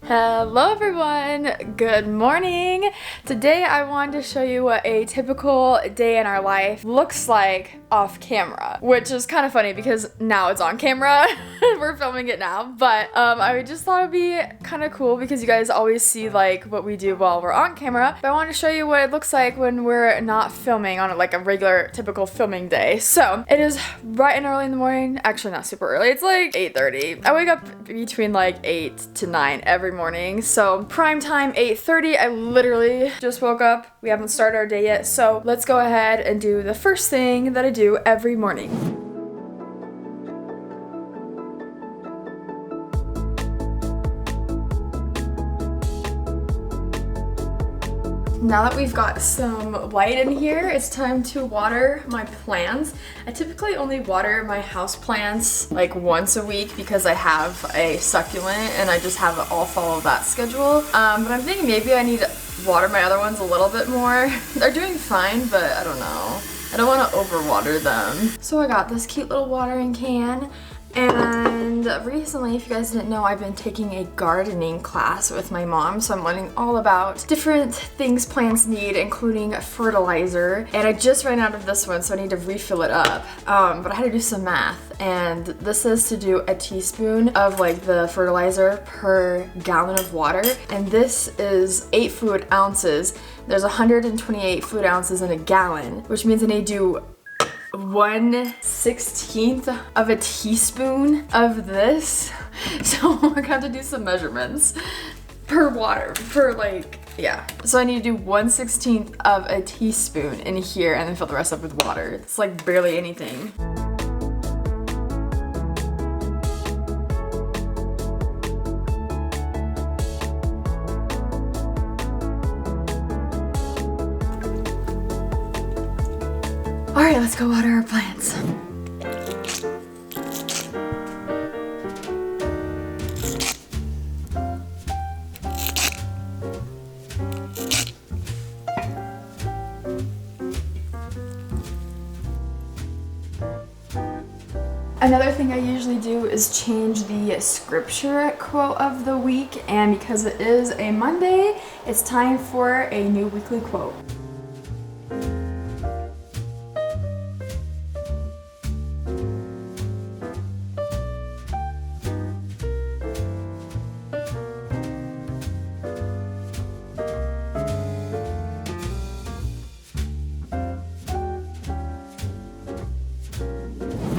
Hello everyone, good morning. Today I wanted to show you what a typical day in our life looks like off camera, which is kind of funny because now it's on camera. We're filming it now, but I just thought it'd be kind of cool because you guys always see like what we do while we're on camera, but I wanted to show you what it looks like when we're not filming on like a regular typical filming day. So it is bright and early in the morning, actually not super early, it's like 8:30. I wake up between like 8 to 9 every morning, so prime time 8:30. I literally just woke up, we haven't started our day yet, so let's go ahead and do the first thing that I do every morning. Now that we've got some light in here, it's time to water my plants. I typically only water my house plants like once a week because I have a succulent and I just have it all follow that schedule. But I'm thinking maybe I need to water my other ones a little bit more. They're doing fine, but I don't know. I don't want to overwater them. So I got this cute little watering can. And recently, if you guys didn't know, I've been taking a gardening class with my mom, so I'm learning all about different things plants need, including fertilizer. And I just ran out of this one, so I need to refill it up. But I had to do some math, and this is to do a teaspoon of like the fertilizer per gallon of water, and this is 8 fluid ounces. There's 128 fluid ounces in a gallon, which means I need to do 1/16 of a teaspoon of this. So we're gonna have to do some measurements per water, yeah. So I need to do 1/16 of a teaspoon in here and then fill the rest up with water. It's like barely anything. All right, let's go water our plants. Another thing I usually do is change the scripture quote of the week, and because it is a Monday, it's time for a new weekly quote.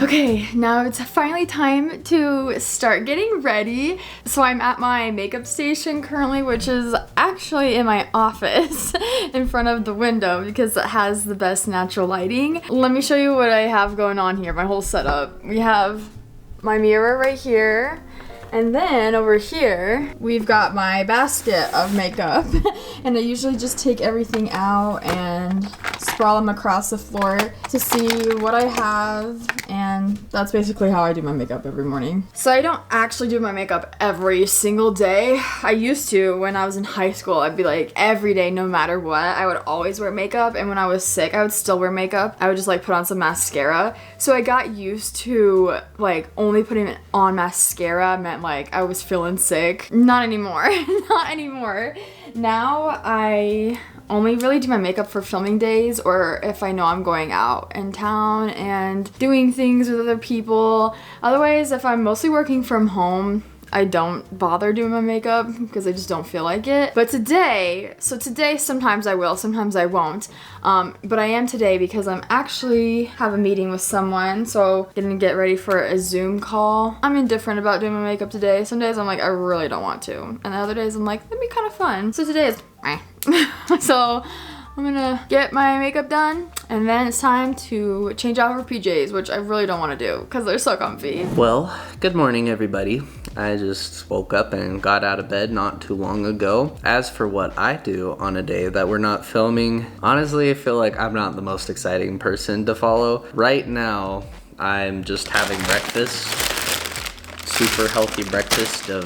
Okay, now it's finally time to start getting ready. So I'm at my makeup station currently, which is actually in my office in front of the window because it has the best natural lighting. Let me show you what I have going on here, my whole setup. We have my mirror right here. And then over here, we've got my basket of makeup. And I usually just take everything out and sprawl them across the floor to see what I have. And that's basically how I do my makeup every morning. So I don't actually do my makeup every single day. I used to when I was in high school. I'd be like every day, no matter what, I would always wear makeup. And when I was sick, I would still wear makeup. I would just like put on some mascara. So I got used to like only putting on mascara meant like I was feeling sick. Not anymore. Not anymore. Now I only really do my makeup for filming days or if I know I'm going out in town and doing things with other people. Otherwise, if I'm mostly working from home, I don't bother doing my makeup because I just don't feel like it. But today sometimes I will, sometimes I won't. But I am today because I'm actually have a meeting with someone, so gonna get ready for a Zoom call. I'm indifferent about doing my makeup today. Some days I'm like, I really don't want to. And the other days I'm like, that'd be kind of fun. So today is so I'm gonna get my makeup done and then it's time to change out her PJs, which I really don't want to do because they're so comfy. Well, good morning everybody. I just woke up and got out of bed not too long ago. As for what I do on a day that we're not filming, honestly I feel like I'm not the most exciting person to follow. Right now I'm just having breakfast, super healthy breakfast of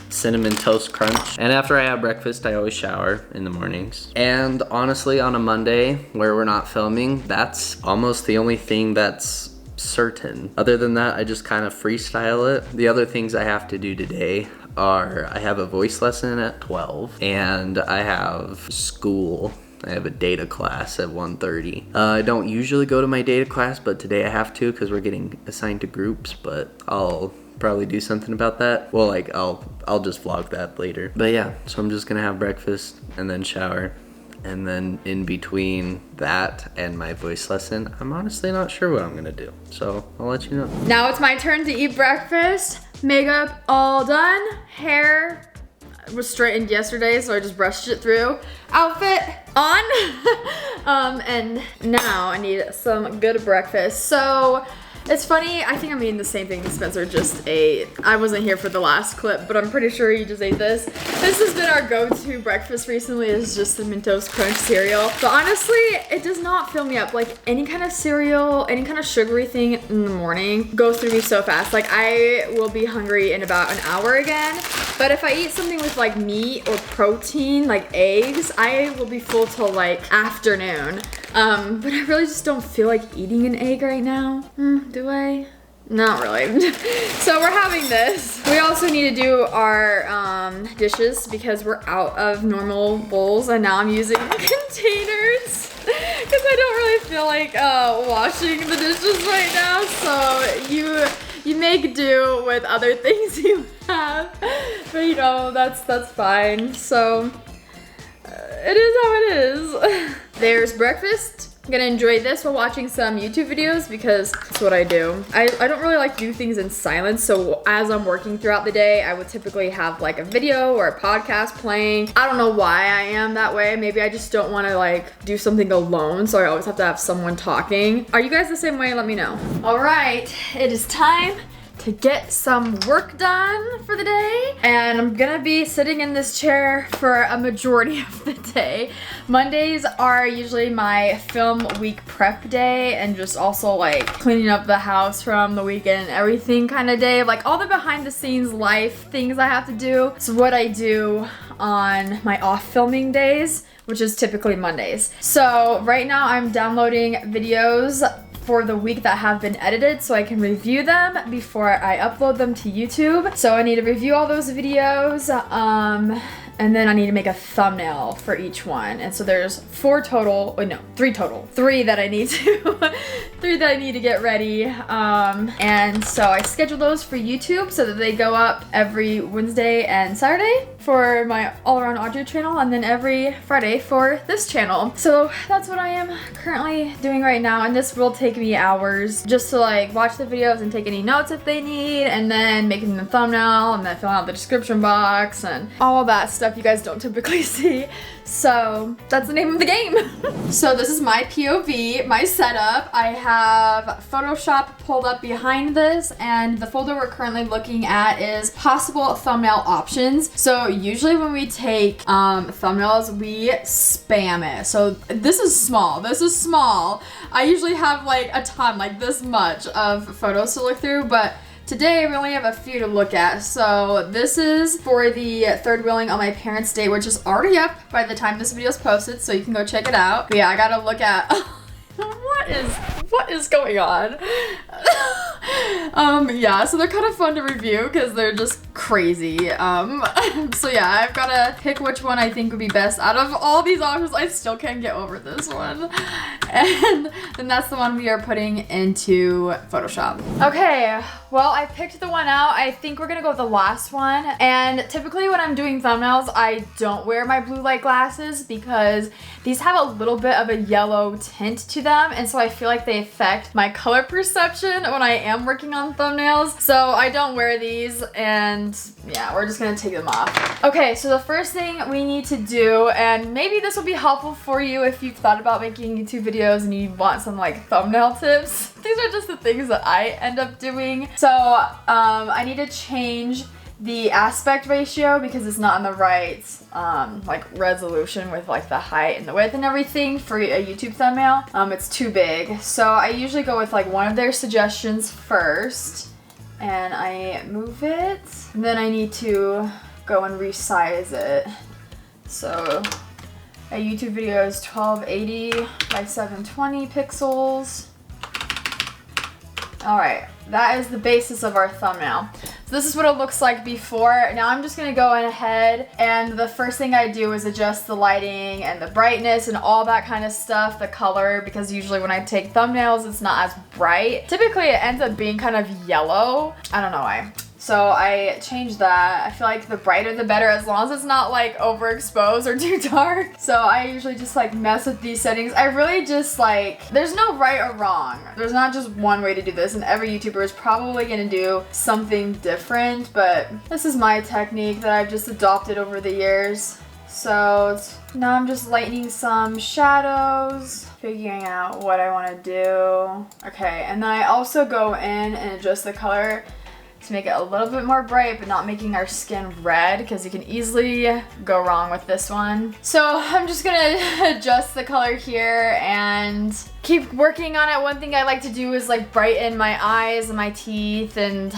cinnamon toast crunch. And after I have breakfast, I always shower in the mornings. And honestly, on a Monday where we're not filming, that's almost the only thing that's certain. Other than that, I just kind of freestyle it. The other things I have to do today are I have a voice lesson at 12 and I have school. I have a data class at 1:30. I don't usually go to my data class, but today I have to because we're getting assigned to groups, but I'll probably do something about that. Well, like I'll just vlog that later. But yeah, so I'm just gonna have breakfast and then shower. And then in between that and my voice lesson, I'm honestly not sure what I'm gonna do. So I'll let you know. Now it's my turn to eat breakfast. Makeup all done. Hair was straightened yesterday, so I just brushed it through. Outfit on. And now I need some good breakfast. So it's funny, I think I'm eating the same thing Spencer just ate. I wasn't here for the last clip, but I'm pretty sure he just ate this. This has been our go-to breakfast recently, is just the Mentos Crunch cereal. But honestly, it does not fill me up. Like any kind of cereal, any kind of sugary thing in the morning goes through me so fast. Like I will be hungry in about an hour again. But if I eat something with like meat or protein, like eggs, I will be full till like afternoon. But I really just don't feel like eating an egg right now. Do I? Not really. So we're having this. We also need to do our dishes because we're out of normal bowls and now I'm using containers because I don't really feel like washing the dishes right now. So you make do with other things you have, but you know, that's fine. So it is how it is. There's breakfast. I'm gonna enjoy this while watching some YouTube videos because that's what I do. I don't really like to do things in silence, so as I'm working throughout the day, I would typically have like a video or a podcast playing. I don't know why I am that way. Maybe I just don't wanna like do something alone, so I always have to have someone talking. Are you guys the same way? Let me know. All right, it is time to get some work done for the day. And I'm gonna be sitting in this chair for a majority of the day. Mondays are usually my film week prep day and just also like cleaning up the house from the weekend, everything kind of day. Like all the behind the scenes life things I have to do. So what I do on my off filming days, which is typically Mondays. So right now I'm downloading videos for the week that have been edited so I can review them before I upload them to YouTube. So I need to review all those videos, and then I need to make a thumbnail for each one. And so there's three total. Three that I need to get ready. And so I schedule those for YouTube so that they go up every Wednesday and Saturday for my All Around Audrey channel, and then every Friday for this channel. So that's what I am currently doing right now, and this will take me hours just to like watch the videos and take any notes if they need, and then making the thumbnail, and then filling out the description box and all of that stuff you guys don't typically see. So that's the name of the game. So this is my POV, my setup. I have Photoshop pulled up behind this, and the folder we're currently looking at is possible thumbnail options. So usually when we take thumbnails, we spam it. So this is small. I usually have like a ton, like this much of photos to look through, but today we only have a few to look at. So this is for the third wheeling on my parents' day, which is already up by the time this video is posted, so you can go check it out. But yeah, I gotta look at what is going on? Yeah, so they're kind of fun to review because they're just crazy. So yeah, I've gotta pick which one I think would be best. Out of all these options, I still can't get over this one. And then that's the one we are putting into Photoshop. Okay, well, I picked the one out. I think we're gonna go with the last one. And typically when I'm doing thumbnails, I don't wear my blue light glasses because these have a little bit of a yellow tint to them, and so I feel like they affect my color perception when I am working on thumbnails. So I don't wear these, and yeah, we're just gonna take them off. Okay, so the first thing we need to do, and maybe this will be helpful for you if you've thought about making YouTube videos and you want some like thumbnail tips. These are just the things that I end up doing. So I need to change the aspect ratio because it's not in the right like resolution with like the height and the width and everything for a YouTube thumbnail. It's too big. So I usually go with like one of their suggestions first, and I move it. And then I need to go and resize it. So a YouTube video is 1280 by 720 pixels. All right, that is the basis of our thumbnail. So this is what it looks like before. Now I'm just gonna go in ahead, and the first thing I do is adjust the lighting and the brightness and all that kind of stuff, the color, because usually when I take thumbnails, it's not as bright. Typically it ends up being kind of yellow. I don't know why. So I changed that. I feel like the brighter the better, as long as it's not like overexposed or too dark. So I usually just like mess with these settings. I really just like, there's no right or wrong. There's not just one way to do this, and every YouTuber is probably gonna do something different, but this is my technique that I've just adopted over the years. So now I'm just lightening some shadows, figuring out what I wanna do. Okay, and then I also go in and adjust the color to make it a little bit more bright, but not making our skin red, because you can easily go wrong with this one. So I'm just gonna adjust the color here and keep working on it. One thing I like to do is like brighten my eyes and my teeth, and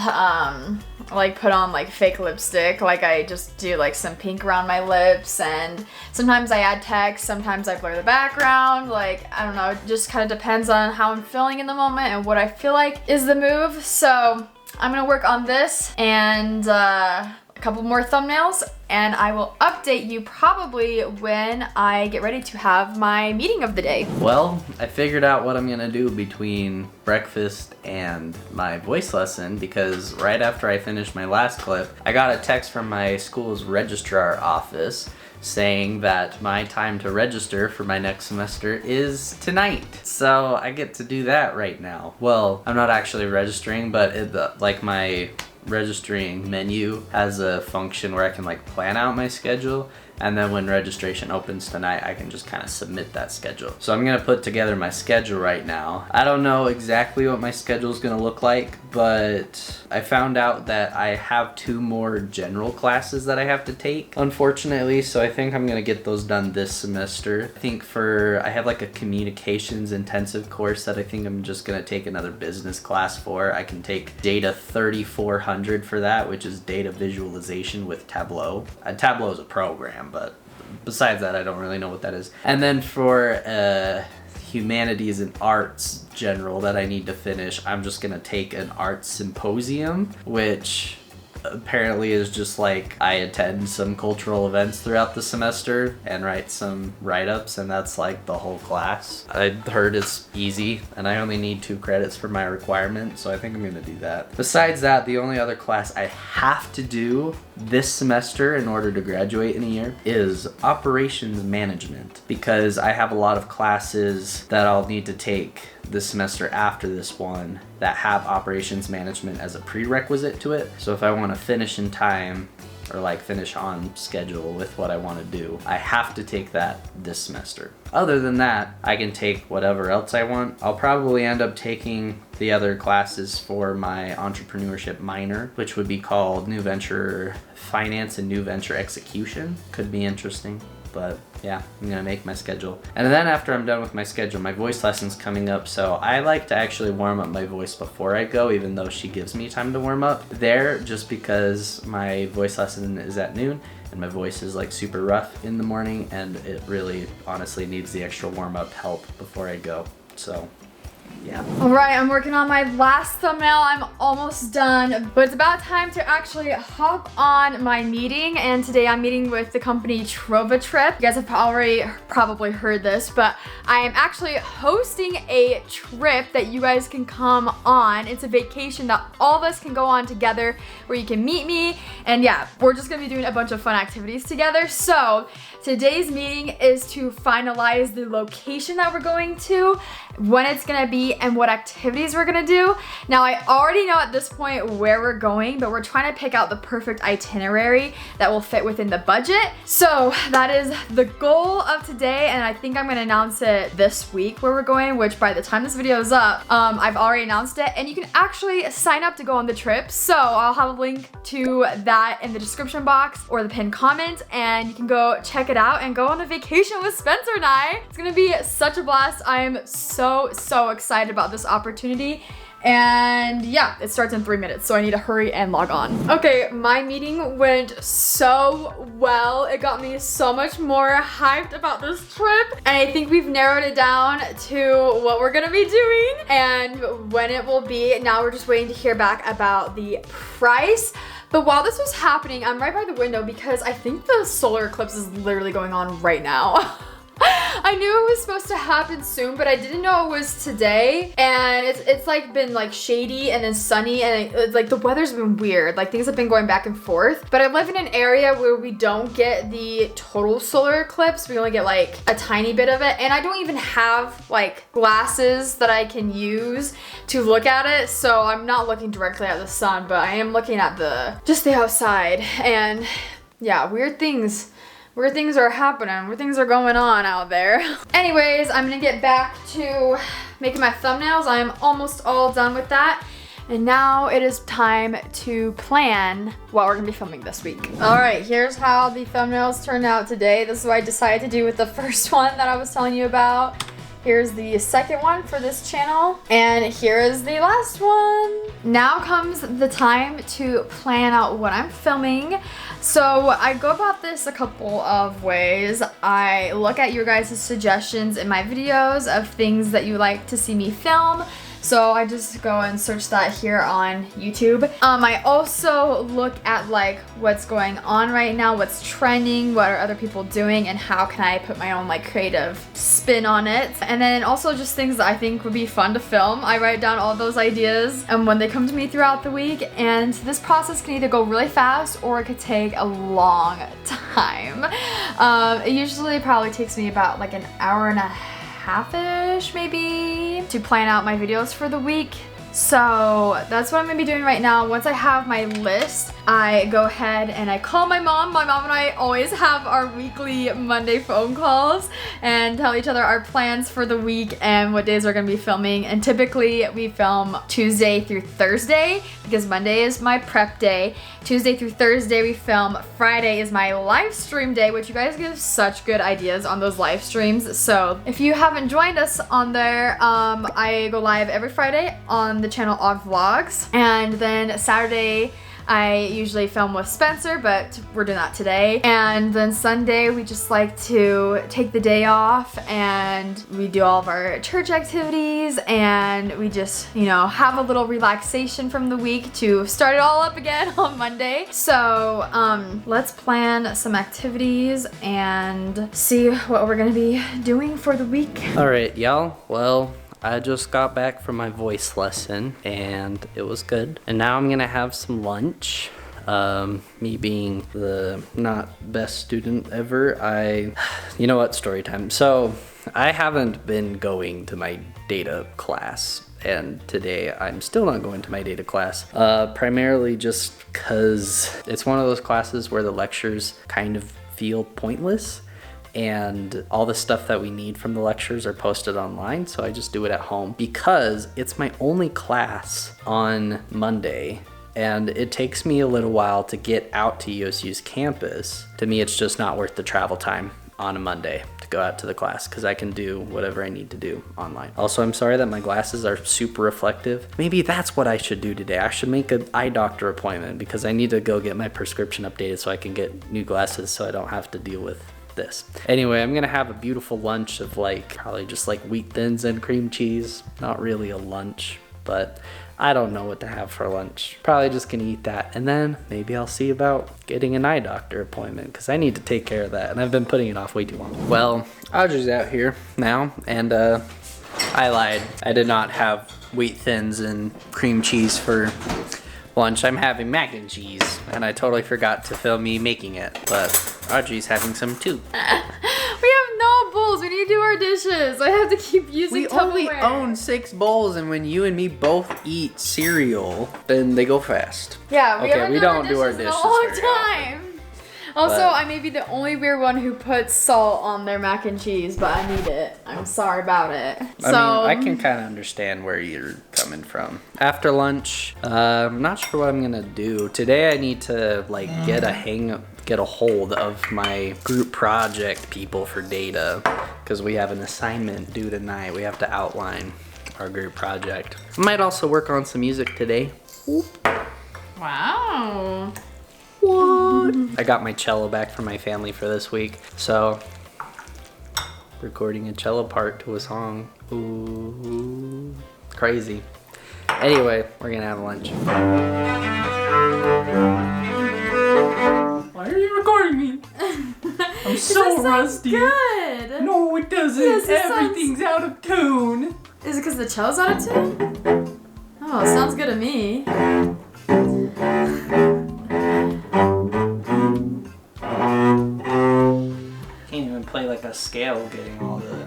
like put on like fake lipstick. Like I just do like some pink around my lips, and sometimes I add text, sometimes I blur the background. Like, I don't know, it just kind of depends on how I'm feeling in the moment and what I feel like is the move. So I'm gonna work on this and a couple more thumbnails, and I will update you probably when I get ready to have my meeting of the day. Well, I figured out what I'm gonna do between breakfast and my voice lesson, because right after I finished my last clip, I got a text from my school's registrar office saying that my time to register for my next semester is tonight. So I get to do that right now. Well, I'm not actually registering, but like my registering menu has a function where I can like plan out my schedule, and then when registration opens tonight, I can just kind of submit that schedule. So I'm gonna put together my schedule right now. I don't know exactly what my schedule is gonna look like, but I found out that I have 2 more general classes that I have to take, unfortunately, so I think I'm gonna get those done this semester. I think I have like a communications intensive course that I think I'm just gonna take another business class for. I can take Data 3400 for that, which is data visualization with Tableau. Tableau is a program, but besides that, I don't really know what that is. And then for humanities and arts general that I need to finish, I'm just gonna take an arts symposium, which apparently is just like I attend some cultural events throughout the semester and write some write-ups, and that's like the whole class. I heard it's easy and I only need 2 credits for my requirement, so I think I'm gonna do that. Besides that, the only other class I have to do this semester in order to graduate in a year is operations management, because I have a lot of classes that I'll need to take this semester after this one that have operations management as a prerequisite to it. So if I want to finish in time, or like finish on schedule with what I want to do, I have to take that this semester. Other than that, I can take whatever else I want. I'll probably end up taking the other classes for my entrepreneurship minor, which would be called New Venture Finance and New Venture Execution. Could be interesting. But yeah, I'm gonna make my schedule. And then after I'm done with my schedule, my voice lesson's coming up, so I like to actually warm up my voice before I go, even though she gives me time to warm up there, just because my voice lesson is at noon and my voice is like super rough in the morning, and it really honestly needs the extra warm up help before I go. So yeah. All right, I'm working on my last thumbnail. I'm almost done, but it's about time to actually hop on my meeting. And today I'm meeting with the company Trova Trip. You guys have probably heard this, but I am actually hosting a trip that you guys can come on. It's a vacation that all of us can go on together, where you can meet me. And yeah, we're just gonna be doing a bunch of fun activities together. So today's meeting is to finalize the location that we're going to, when it's gonna be, and what activities we're gonna do. Now, I already know at this point where we're going, but we're trying to pick out the perfect itinerary that will fit within the budget. So that is the goal of today, and I think I'm gonna announce it this week where we're going, which by the time this video is up, I've already announced it, and you can actually sign up to go on the trip. So I'll have a link to that in the description box or the pinned comment, and you can go check it out and go on a vacation with Spencer and I. It's gonna be such a blast. I am so excited about this opportunity, And yeah, it starts in 3 minutes, so I need to hurry and log on. Okay, my meeting went so well. It got me so much more hyped about this trip. And I think we've narrowed it down to what we're gonna be doing and when it will be. Now we're just waiting to hear back about the price. But while this was happening, I'm right by the window because I think the solar eclipse is literally going on right now. I knew it was supposed to happen soon, but I didn't know it was today. And it's like been like shady and then sunny, and it's like the weather's been weird. Like things have been going back and forth. But I live in an area where we don't get the total solar eclipse. We only get like a tiny bit of it. And I don't even have like glasses that I can use to look at it. So I'm not looking directly at the sun, but I am looking at just the outside. And yeah, weird things are happening, weird things are going on out there. Anyways, I'm gonna get back to making my thumbnails. I am almost all done with that. And now it is time to plan what we're gonna be filming this week. All right, here's how the thumbnails turned out today. This is what I decided to do with the first one that I was telling you about. Here's the second one for this channel, and here is the last one. Now comes the time to plan out what I'm filming. So I go about this a couple of ways. I look at your guys' suggestions in my videos of things that you like to see me film. So I just go and search that here on YouTube. I also look at like what's going on right now, what's trending, what are other people doing, and how can I put my own like creative spin on it. And then also just things that I think would be fun to film. I write down all those ideas and when they come to me throughout the week, and this process can either go really fast or it could take a long time. It usually probably takes me about like an hour and a half-ish maybe to plan out my videos for the week. So that's what I'm gonna be doing right now. Once I have my list, I go ahead and I call my mom. My mom and I always have our weekly Monday phone calls and tell each other our plans for the week and what days we're gonna be filming. And typically we film Tuesday through Thursday because Monday is my prep day. Tuesday through Thursday we film. Friday is my live stream day, which you guys give such good ideas on those live streams. So if you haven't joined us on there, I go live every Friday on the channel Aud Vlogs, and then Saturday I usually film with Spencer, but we're doing that today. And then Sunday we just like to take the day off and we do all of our church activities, and we just, you know, have a little relaxation from the week to start it all up again on Monday. So let's plan some activities and see what we're gonna be doing for the week. All right, y'all. Well, I just got back from my voice lesson and it was good. And now I'm gonna have some lunch. Me being the not best student ever, you know what, story time. So I haven't been going to my data class, and today I'm still not going to my data class, primarily just because it's one of those classes where the lectures kind of feel pointless. And all the stuff that we need from the lectures are posted online, so I just do it at home because it's my only class on Monday, and it takes me a little while to get out to USU's campus. To me, it's just not worth the travel time on a Monday to go out to the class because I can do whatever I need to do online. Also, I'm sorry that my glasses are super reflective. Maybe that's what I should do today. I should make an eye doctor appointment because I need to go get my prescription updated so I can get new glasses so I don't have to deal with this. Anyway, I'm gonna have a beautiful lunch of like probably just like wheat thins and cream cheese. Not really a lunch, but I don't know what to have for lunch. Probably just gonna eat that, and then maybe I'll see about getting an eye doctor appointment because I need to take care of that, and I've been putting it off way too long. Well, Audrey's out here now, and I lied. I did not have wheat thins and cream cheese for lunch. I'm having mac and cheese, and I totally forgot to film me making it, but Audrey's having some too. We have no bowls. We need to do our dishes. I have to keep using We Tupperware. only own 6 bowls, and when you and me both eat cereal, then they go fast. Yeah, we haven't done don't do our in a dishes long very time. Also, But- I may be the only weird one who puts salt on their mac and cheese, but I need it. I'm sorry about it. I mean, I can kind of understand where you're coming from. After lunch, I'm not sure what I'm gonna do. Today I need to like get a hold of my group project people for data because we have an assignment due tonight. We have to outline our group project. I might also work on some music today. Wow. What? I got my cello back from my family for this week, so recording a cello part to a song. Ooh, crazy. Anyway, we're gonna have lunch. Why are you recording me? I'm so rusty. Good. No, it doesn't. Yes, it Everything's out of tune. Is it because the cello's out of tune? Oh, it sounds good to me. Can't even play like a scale getting all the...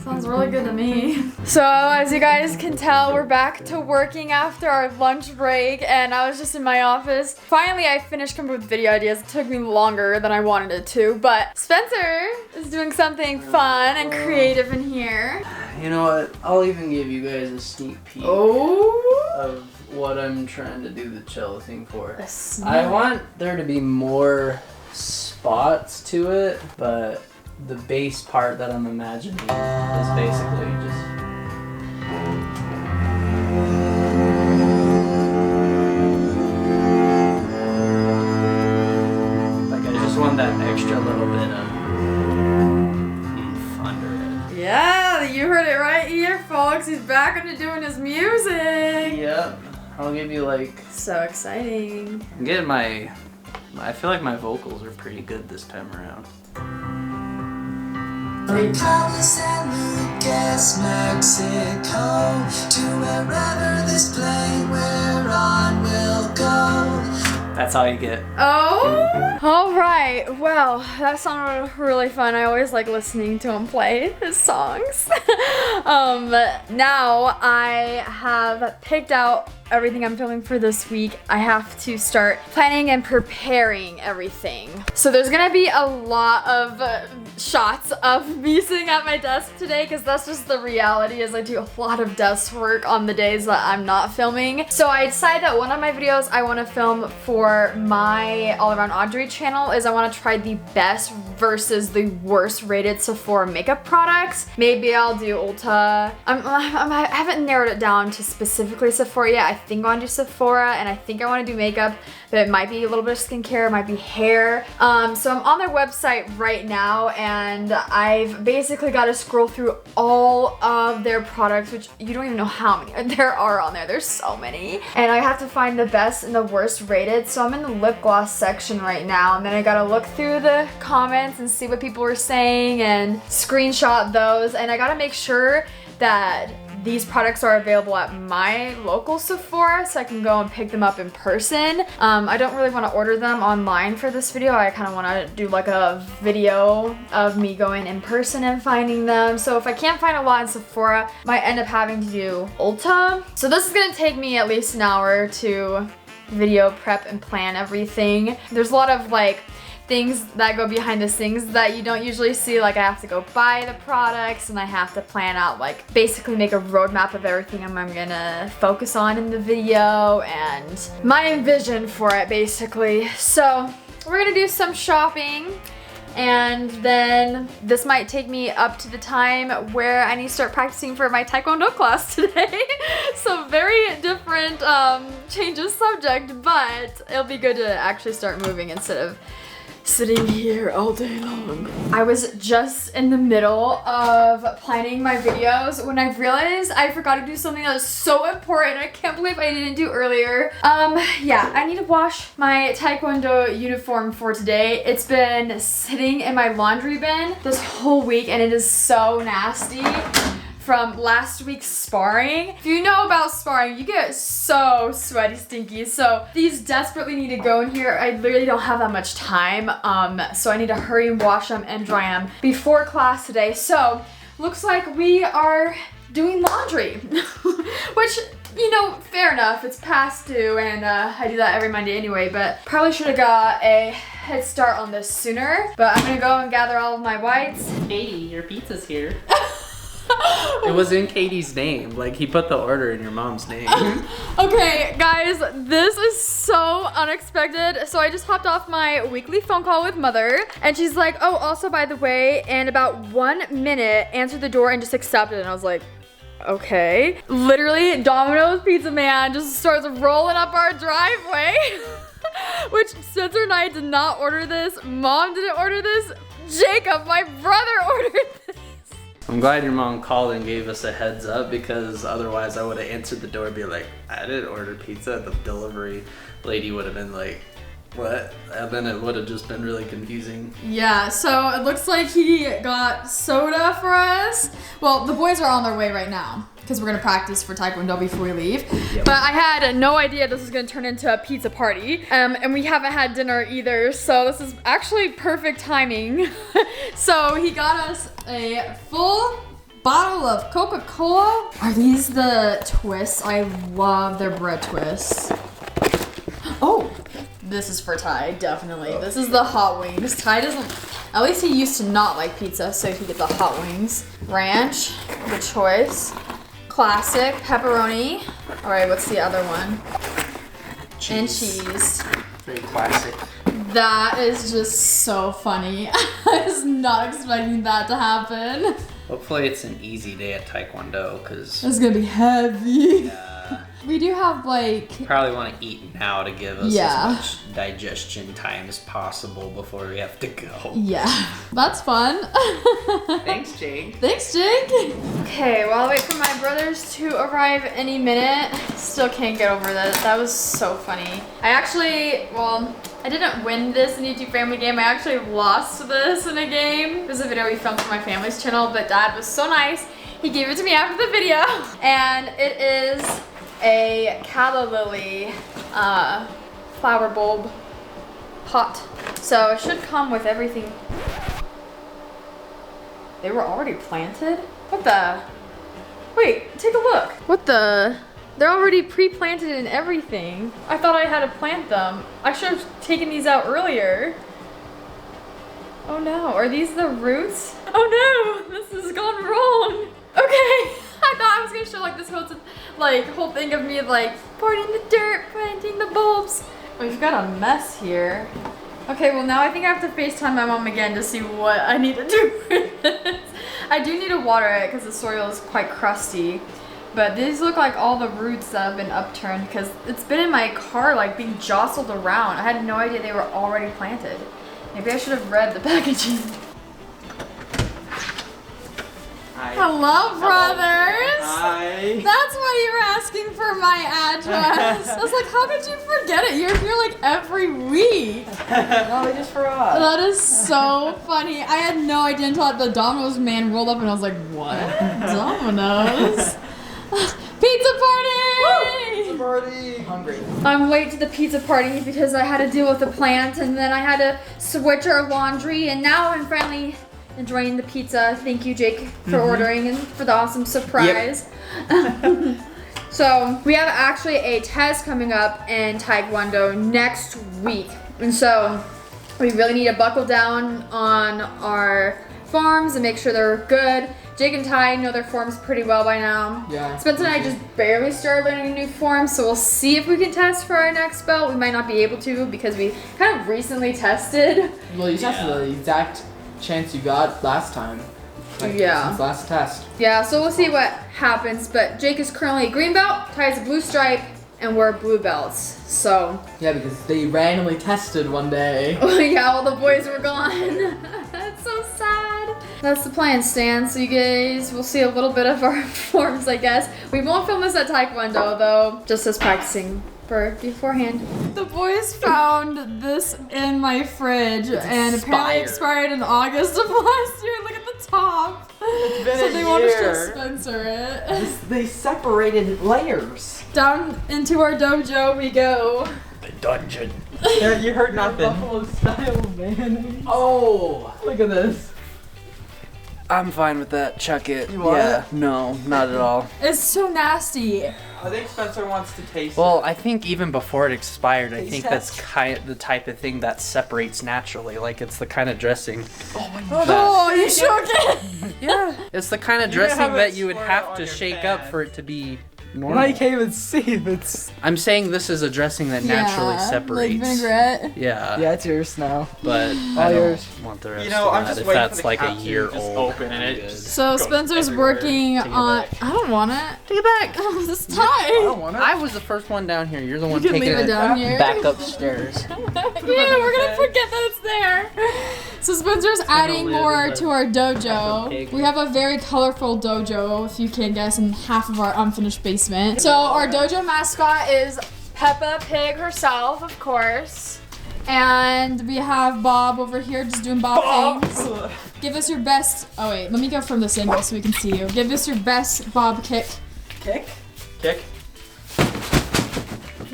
Sounds really good to me. So as you guys can tell, we're back to working after our lunch break, and I was just in my office. Finally, I finished coming up with video ideas. It took me longer than I wanted it to, but Spencer is doing something fun and creative in here. You know what? I'll even give you guys a sneak peek of what I'm trying to do the cello thing for. I want there to be more spots to it, but the bass part that I'm imagining is basically just... like, I just want that extra little bit of oomph under it. Yeah, you heard it right here, folks. He's back into doing his music. Yep. I'll give you like... So exciting. I'm getting my... I feel like my vocals are pretty good this time around. From Cabo San Lucas, Mexico, to wherever this plane we're on will go. That's all you get. Oh! Alright, well, that sounded really fun. I always like listening to him play his songs. Now I have picked out everything I'm filming for this week. I have to start planning and preparing everything. So there's gonna be a lot of shots of me sitting at my desk today, because that's just the reality, is I do a lot of desk work on the days that I'm not filming. So I decided that one of my videos I want to film for my All Around Audrey channel is I want to try the best versus the worst rated Sephora makeup products. Maybe I'll do Ulta. I haven't narrowed it down to specifically Sephora yet. I think I want to do Sephora, and I think I want to do makeup, but it might be a little bit of skincare, it might be hair. So I'm on their website right now, and I've basically got to scroll through all of their products, which you don't even know how many there are on there. There's so many. And I have to find the best and the worst rated. So I'm in the lip gloss section right now, and then I gotta look through the comments and see what people were saying and screenshot those. And I gotta make sure that these products are available at my local Sephora, so I can go and pick them up in person. I don't really want to order them online for this video. I kind of want to do like a video of me going in person and finding them. So if I can't find a lot in Sephora, I might end up having to do Ulta. So this is gonna take me at least an hour to video prep and plan everything. There's a lot of like things that go behind the scenes that you don't usually see. Like I have to go buy the products, and I have to plan out, like basically make a roadmap of everything I'm gonna focus on in the video and my vision for it basically. So we're gonna do some shopping, and then this might take me up to the time where I need to start practicing for my Taekwondo class today. So very different change of subject, but it'll be good to actually start moving instead of sitting here all day long. I was just in the middle of planning my videos when I realized I forgot to do something that was so important. I can't believe I didn't do earlier. Yeah, I need to wash my Taekwondo uniform for today. It's been sitting in my laundry bin this whole week, and it is so nasty from last week's sparring. If you know about sparring, you get so sweaty, stinky. So these desperately need to go in here. I literally don't have that much time. So I need to hurry and wash them and dry them before class today. So looks like we are doing laundry, which, you know, fair enough. It's past due, and I do that every Monday anyway, but probably should have got a head start on this sooner. But I'm gonna go and gather all of my whites. Hey, your pizza's here. It was in Katie's name. Like, he put the order in your mom's name. Okay, guys, this is so unexpected. So I just hopped off my weekly phone call with Mother, and she's like, oh, also, by the way, in about 1 minute, answer the door and just accept it. And I was like, okay. Literally, Domino's Pizza Man just starts rolling up our driveway. Which Spencer and I did not order this. Mom didn't order this. Jacob, my brother, ordered this. I'm glad your mom called and gave us a heads up, because otherwise I would have answered the door and be like, I didn't order pizza. The delivery lady would have been like, what? And then it would have just been really confusing. Yeah, so it looks like he got soda for us. Well, the boys are on their way right now because we're gonna practice for Taekwondo before we leave. Yep. But I had no idea this was gonna turn into a pizza party. And we haven't had dinner either, so this is actually perfect timing. So he got us a full bottle of Coca-Cola. Are these the twists? I love their bread twists. Oh, this is for Ty, definitely. Oh. This is the hot wings. Ty doesn't, at least he used to not like pizza, so he get the hot wings. Ranch, good choice. Classic, pepperoni. All right, what's the other one? Cheese. And cheese. Very classic. That is just so funny. I was not expecting that to happen. Hopefully it's an easy day at Taekwondo, because It's gonna be heavy. yeah, We do have like, probably want to eat now to give us Yeah. as much digestion time as possible before we have to go. yeah, that's fun. Thanks, Jake. Thanks, Jake. Okay, while I wait for my brothers to arrive any minute, still can't get over that. That was so funny. I actually, well, I didn't win this in YouTube Family Game. I actually lost this in a game. It was a video we filmed for my family's channel, but Dad was so nice. He gave it to me after the video. And it is a calla lily flower bulb pot. So it should come with everything. They were already planted? What the? Wait, take a look. What the? They're already pre-planted and everything. I thought I had to plant them. I should have taken these out earlier. Oh no, are these the roots? Oh no, this has gone wrong. Okay, I thought I was gonna show like this whole thing of me like pouring in the dirt, planting the bulbs. We've got a mess here. Okay, well now I think I have to FaceTime my mom again to see what I need to do with this. I do need to water it because the soil is quite crusty. But these look like all the roots that have been upturned because it's been in my car like being jostled around. I had no idea they were already planted. Maybe I should have read the packaging. Hi. Hello, brothers. Hi. That's why you were asking for my address. I was like, how could you forget it? You're here like every week. No, just for us. That is so funny. I had no idea until the Domino's man rolled up and I was like, what? Domino's? Pizza party! Pizza party! Hungry. I'm late to the pizza party because I had to deal with the plant and then I had to switch our laundry and now I'm finally enjoying the pizza. Thank you, Jake, for ordering and for the awesome surprise. Yep. So we have actually a test coming up in Taekwondo next week. And so we really need to buckle down on our forms and make sure they're good. Jake and Ty know their forms pretty well by now. Yeah. Spencer and I just barely started learning new forms, so we'll see if we can test for our next belt. We might not be able to because we kind of recently tested. Well, you tested the exact chance you got last time. Yeah. Since last test. Yeah, so we'll see what happens. But Jake is currently a green belt, Ty's a blue stripe, and we're blue belts. So. Yeah, because they randomly tested one day. Oh yeah, all the boys were gone. That's so sad. That's the plan, Stan. So you guys will see a little bit of our forms, I guess. We won't film this at Taekwondo though, just as practicing for beforehand. The boys found this in my fridge and apparently expired in August of last year. Look at the top. It's been So a they want us year. to Spencer it. They separated layers. Down into our dojo we go. The dungeon. You heard nothing. Buffalo style mayonnaise. Oh, look at this. I'm fine with that. Chuck it. You want yeah. it? No, not at all. It's so nasty. I think Spencer wants to taste Well, it. I think even before it expired, I think that's Taste the type of thing that separates naturally. Like it's the kind of dressing. Oh, you shook it. Yeah. It's the kind of You can dressing have it that you would swirl have on to your shake pan. up for it to be Now normal. you can't even see if it's. I'm saying this is a dressing that naturally separates. Like vinaigrette. Yeah. Yeah, it's yours now. But All I don't yours. want the rest You know, of I'm that. just If waiting that's for the like a cap to year just old. open and I'm it good. just- So Goes Spencer's everywhere. working Take it on. back. I don't want it. Take it back. Oh, this is I tight. don't want it. I was the first one down here. You're the one You can taking leave it down here. back upstairs. Yeah, we're gonna forget that it's there. So Spencer's adding live more in the to our pig. dojo. We have a very colorful dojo, if you can guess, in half of our unfinished basement. So our dojo mascot is Peppa Pig herself, of course. And we have Bob over here just doing Bob things. Give us your best. Oh wait, let me go from this angle so we can see you. Give us your best Bob kick. Kick? Kick.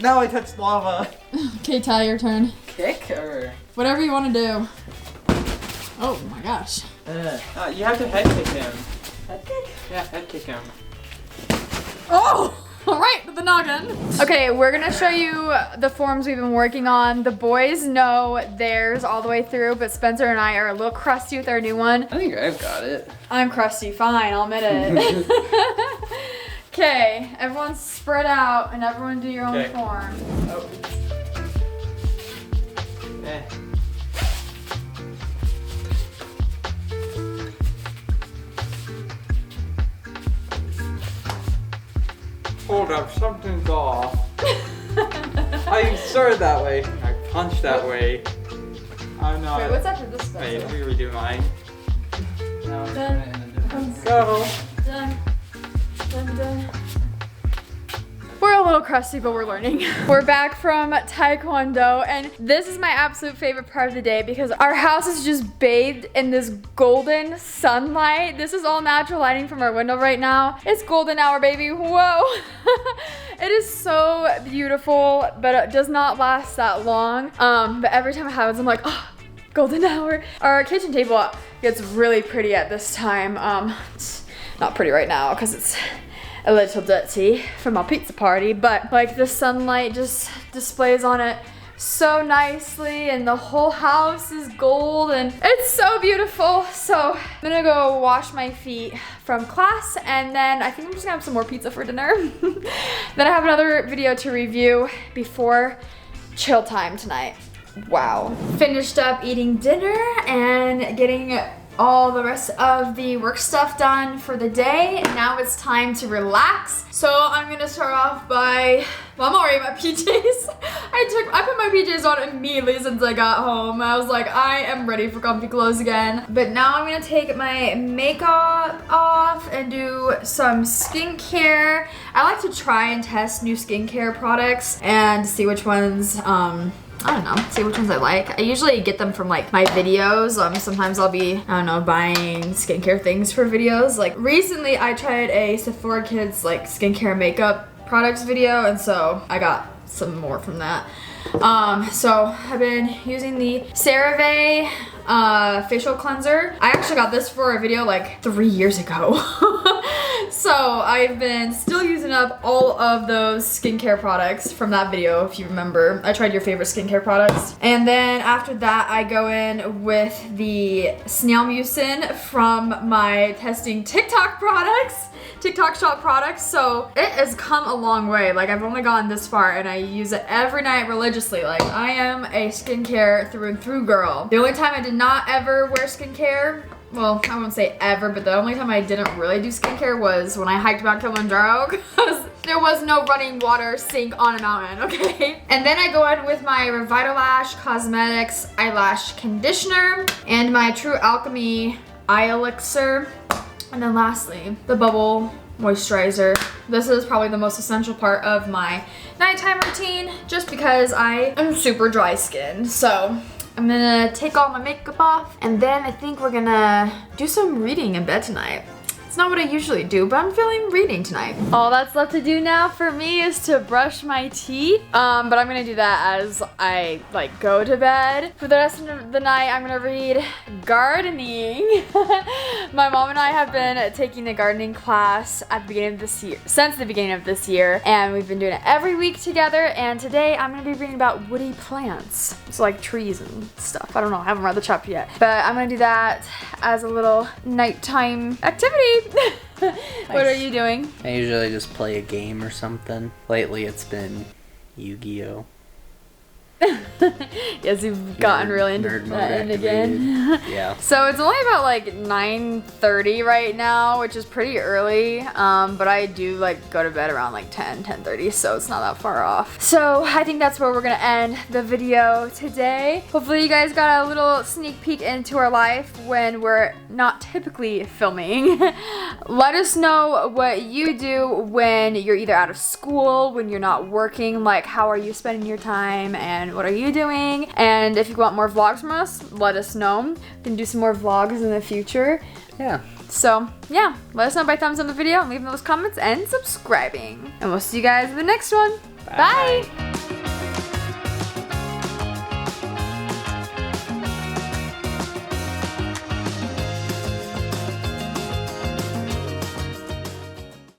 Now I touched lava. Okay, Ty, your turn. Kick or? Whatever you want to do. Oh my gosh. You have to head kick him. Head kick? Yeah, head kick him. Oh! Right with the noggin. Okay, we're gonna show you the forms we've been working on. The boys know theirs all the way through, but Spencer and I are a little crusty with our new one. I think I've got it. I'm crusty, fine, I'll admit it. Okay, everyone spread out and everyone do your own Okay. form. Oh. Eh. Hold up, something's off. I started that way. I punched that way. I'm not. Wait, what's after this, Wait, Spencer? let me redo mine. Now I'm Dun, doing it in a different. Go. dun, dun, dun. We're a little crusty, but we're learning. We're back from Taekwondo, and this is my absolute favorite part of the day because our house is just bathed in this golden sunlight. This is all natural lighting from our window right now. It's golden hour, baby. Whoa. It is so beautiful, but it does not last that long. But every time it happens, I'm like, oh, golden hour. Our kitchen table gets really pretty at this time. It's not pretty right now because it's a little dirty from our pizza party, but like the sunlight just displays on it so nicely and the whole house is gold and it's so beautiful. So I'm gonna go wash my feet from class and then I think I'm just gonna have some more pizza for dinner. Then I have another video to review before chill time tonight. Wow. Finished up eating dinner and getting all the rest of the work stuff done for the day, and now it's time to relax. So I'm gonna start off by, well, I'm already in my PJs. I put my PJs on immediately since I got home. I was like, I am ready for comfy clothes again. But now I'm gonna take my makeup off and do some skincare. I like to try and test new skincare products and see which ones, I don't know, see which ones I like. I usually get them from like my videos. Sometimes I'll be, I don't know, buying skincare things for videos. Like recently I tried a Sephora Kids like skincare makeup products video, and so I got some more from that. So I've been using the CeraVe facial cleanser. I actually got this for a video like 3 years ago. So I've been still using up all of those skincare products from that video, if you remember. I tried your favorite skincare products. And then after that, I go in with the snail mucin from my testing TikTok products. TikTok shop products, so it has come a long way. Like I've only gone this far and I use it every night religiously. Like I am a skincare through and through girl. The only time I did not ever wear skincare, well, I won't say ever, but the only time I didn't really do skincare was when I hiked Mount Kilimanjaro because there was no running water sink on a mountain, okay? And then I go in with my Revitalash Cosmetics Eyelash Conditioner and my True Alchemy Eye Elixir. And then lastly, the Bubble Moisturizer. This is probably the most essential part of my nighttime routine just because I am super dry skinned. So I'm gonna take all my makeup off and then I think we're gonna do some reading in bed tonight. It's not what I usually do, but I'm feeling reading tonight. All that's left to do now for me is to brush my teeth. But I'm gonna do that as I like go to bed. For the rest of the night, I'm gonna read gardening. My mom and I have been taking a gardening class at the beginning of this year, since the beginning of this year, and we've been doing it every week together. And today I'm gonna be reading about woody plants. It's like trees and stuff. I don't know, I haven't read the chapter yet. But I'm gonna do that as a little nighttime activity. What are you doing? I usually just play a game or something. Lately it's been Yu-Gi-Oh! Yes, you've gotten really into nerd mode that again. Yeah. So it's only about like 9:30 right now, which is pretty early. But I do like go to bed around like 10:30, so it's not that far off. So I think that's where we're gonna end the video today. Hopefully you guys got a little sneak peek into our life when we're not typically filming. Let us know what you do when you're either out of school, when you're not working, like how are you spending your time and what are you doing? And if you want more vlogs from us, let us know. We can do some more vlogs in the future. Yeah. So yeah, let us know by thumbs on the video and leaving those comments and subscribing. And we'll see you guys in the next one. Bye.